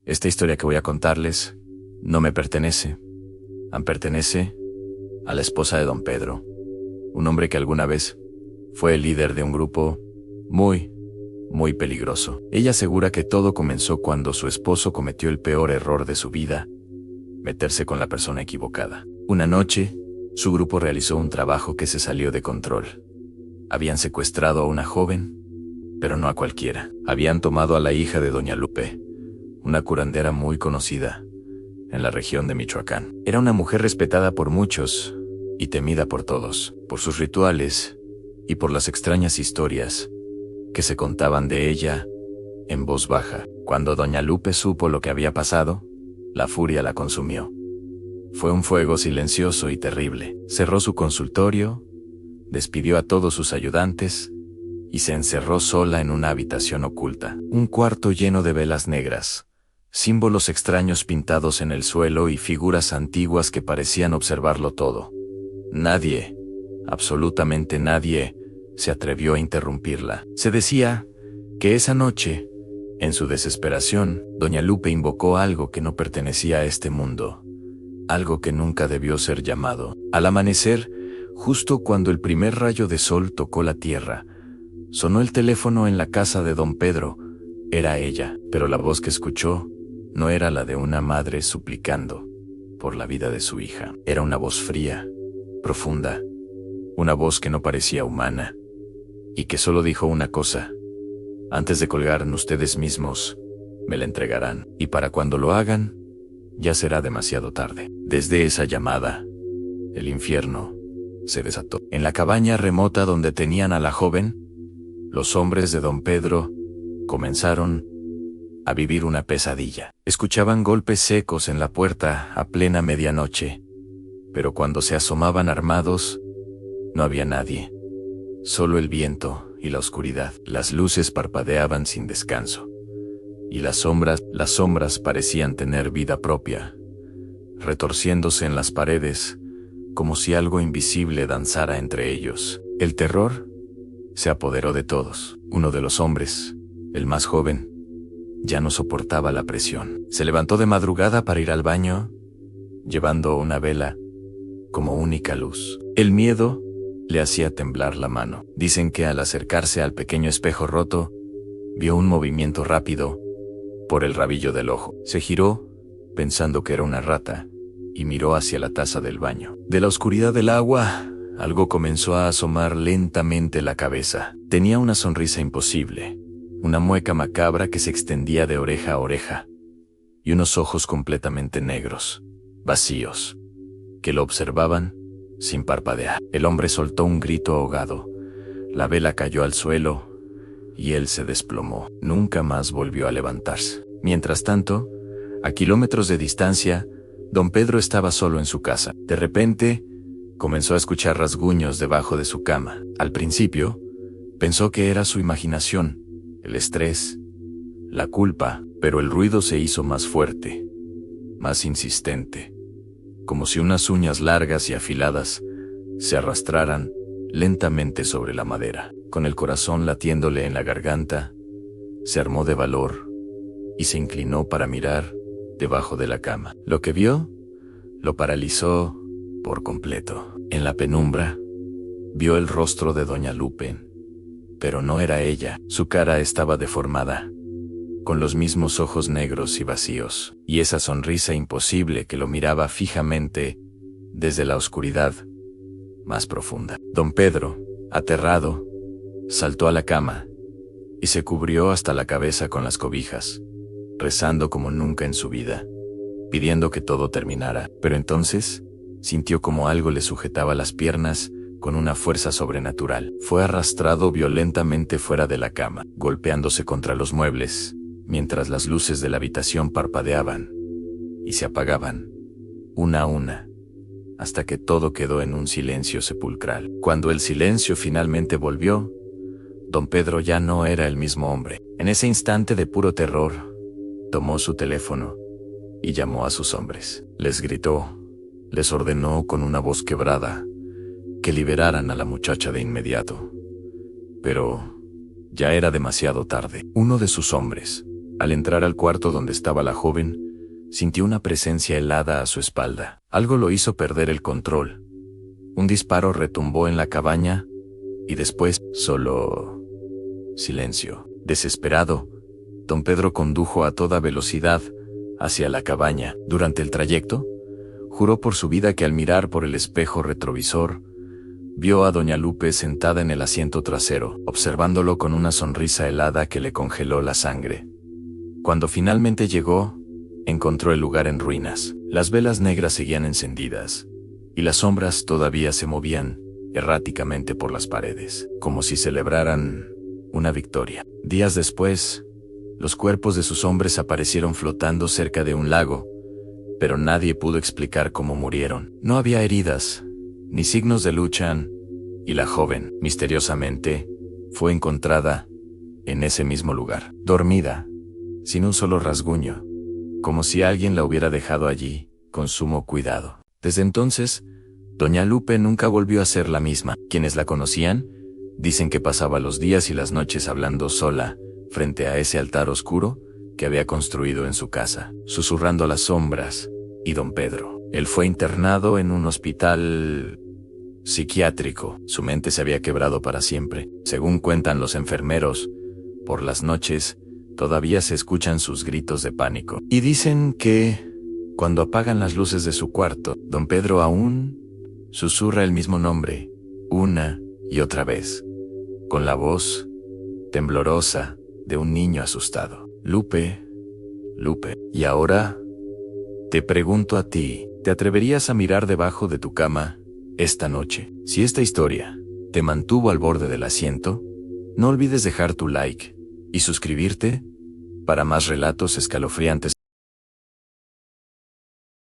Esta historia que voy a contarles no me pertenece. Pertenece a la esposa de don Pedro, un hombre que alguna vez fue el líder de un grupo muy peligroso. Ella asegura que todo comenzó cuando su esposo cometió el peor error de su vida: meterse con la persona equivocada. Una noche, su grupo realizó un trabajo que se salió de control. Habían secuestrado a una joven, pero no a cualquiera. Habían tomado a la hija de doña Lupe, una curandera muy conocida en la región de Michoacán. Era una mujer respetada por muchos y temida por todos, por sus rituales y por las extrañas historias que se contaban de ella en voz baja. Cuando doña Lupe supo lo que había pasado, la furia la consumió. Fue un fuego silencioso y terrible. Cerró su consultorio, despidió a todos sus ayudantes y se encerró sola en una habitación oculta. Un cuarto lleno de velas negras, símbolos extraños pintados en el suelo y figuras antiguas que parecían observarlo todo. Nadie, absolutamente nadie, se atrevió a interrumpirla. Se decía que esa noche, en su desesperación, doña Lupe invocó algo que no pertenecía a este mundo, algo que nunca debió ser llamado. Al amanecer, justo cuando el primer rayo de sol tocó la tierra, sonó el teléfono en la casa de don Pedro. Era ella, pero la voz que escuchó no era la de una madre suplicando por la vida de su hija. Era una voz fría, profunda, una voz que no parecía humana y que solo dijo una cosa: antes de colgar ustedes mismos, me la entregarán, y para cuando lo hagan, ya será demasiado tarde. Desde esa llamada, el infierno se desató. En la cabaña remota donde tenían a la joven, los hombres de don Pedro comenzaron a vivir una pesadilla. Escuchaban golpes secos en la puerta a plena medianoche, pero cuando se asomaban armados, no había nadie. Solo el viento y la oscuridad. Las luces parpadeaban sin descanso, y las sombras parecían tener vida propia, retorciéndose en las paredes, como si algo invisible danzara entre ellos. El terror se apoderó de todos. Uno de los hombres, el más joven, ya no soportaba la presión. Se levantó de madrugada para ir al baño, llevando una vela como única luz. El miedo le hacía temblar la mano. Dicen que al acercarse al pequeño espejo roto, vio un movimiento rápido por el rabillo del ojo. Se giró, pensando que era una rata, y miró hacia la taza del baño. De la oscuridad del agua, algo comenzó a asomar lentamente la cabeza. Tenía una sonrisa imposible, una mueca macabra que se extendía de oreja a oreja, y unos ojos completamente negros, vacíos, que lo observaban sin parpadear. El hombre soltó un grito ahogado. La vela cayó al suelo y él se desplomó. Nunca más volvió a levantarse. Mientras tanto, a kilómetros de distancia, don Pedro estaba solo en su casa. De repente, comenzó a escuchar rasguños debajo de su cama. Al principio, pensó que era su imaginación, el estrés, la culpa, pero el ruido se hizo más fuerte, más insistente, como si unas uñas largas y afiladas se arrastraran lentamente sobre la madera. Con el corazón latiéndole en la garganta, se armó de valor y se inclinó para mirar debajo de la cama. Lo que vio lo paralizó por completo. En la penumbra, vio el rostro de doña Lupe, pero no era ella. Su cara estaba deformada, con los mismos ojos negros y vacíos, y esa sonrisa imposible que lo miraba fijamente desde la oscuridad más profunda. Don Pedro, aterrado, saltó a la cama y se cubrió hasta la cabeza con las cobijas, rezando como nunca en su vida, pidiendo que todo terminara. Pero entonces sintió como algo le sujetaba las piernas con una fuerza sobrenatural. Fue arrastrado violentamente fuera de la cama, golpeándose contra los muebles, mientras las luces de la habitación parpadeaban y se apagaban, una a una, hasta que todo quedó en un silencio sepulcral. Cuando el silencio finalmente volvió, don Pedro ya no era el mismo hombre. En ese instante de puro terror, tomó su teléfono y llamó a sus hombres. Les gritó, les ordenó con una voz quebrada que liberaran a la muchacha de inmediato. Pero ya era demasiado tarde. Uno de sus hombres, Al entrar al cuarto donde estaba la joven, sintió una presencia helada a su espalda. Algo lo hizo perder el control. Un disparo retumbó en la cabaña y después solo silencio. Desesperado, don Pedro condujo a toda velocidad hacia la cabaña. Durante el trayecto, juró por su vida que al mirar por el espejo retrovisor, vio a doña Lupe sentada en el asiento trasero, observándolo con una sonrisa helada que le congeló la sangre. Cuando finalmente llegó, encontró el lugar en ruinas. Las velas negras seguían encendidas, y las sombras todavía se movían erráticamente por las paredes, como si celebraran una victoria. Días después, los cuerpos de sus hombres aparecieron flotando cerca de un lago, pero nadie pudo explicar cómo murieron. No había heridas, ni signos de lucha, y la joven, misteriosamente, fue encontrada en ese mismo lugar, dormida, sin un solo rasguño, como si alguien la hubiera dejado allí, con sumo cuidado. Desde entonces, doña Lupe nunca volvió a ser la misma. Quienes la conocían, dicen que pasaba los días y las noches hablando sola, frente a ese altar oscuro que había construido en su casa, susurrando a las sombras. Y don Pedro, él fue internado en un hospital psiquiátrico. Su mente se había quebrado para siempre. Según cuentan los enfermeros, por las noches todavía se escuchan sus gritos de pánico. Y dicen que, cuando apagan las luces de su cuarto, don Pedro aún susurra el mismo nombre, una y otra vez, con la voz temblorosa de un niño asustado. Lupe, Lupe. Y ahora, te pregunto a ti, ¿te atreverías a mirar debajo de tu cama esta noche? Si esta historia te mantuvo al borde del asiento, no olvides dejar tu like y suscribirte para más relatos escalofriantes.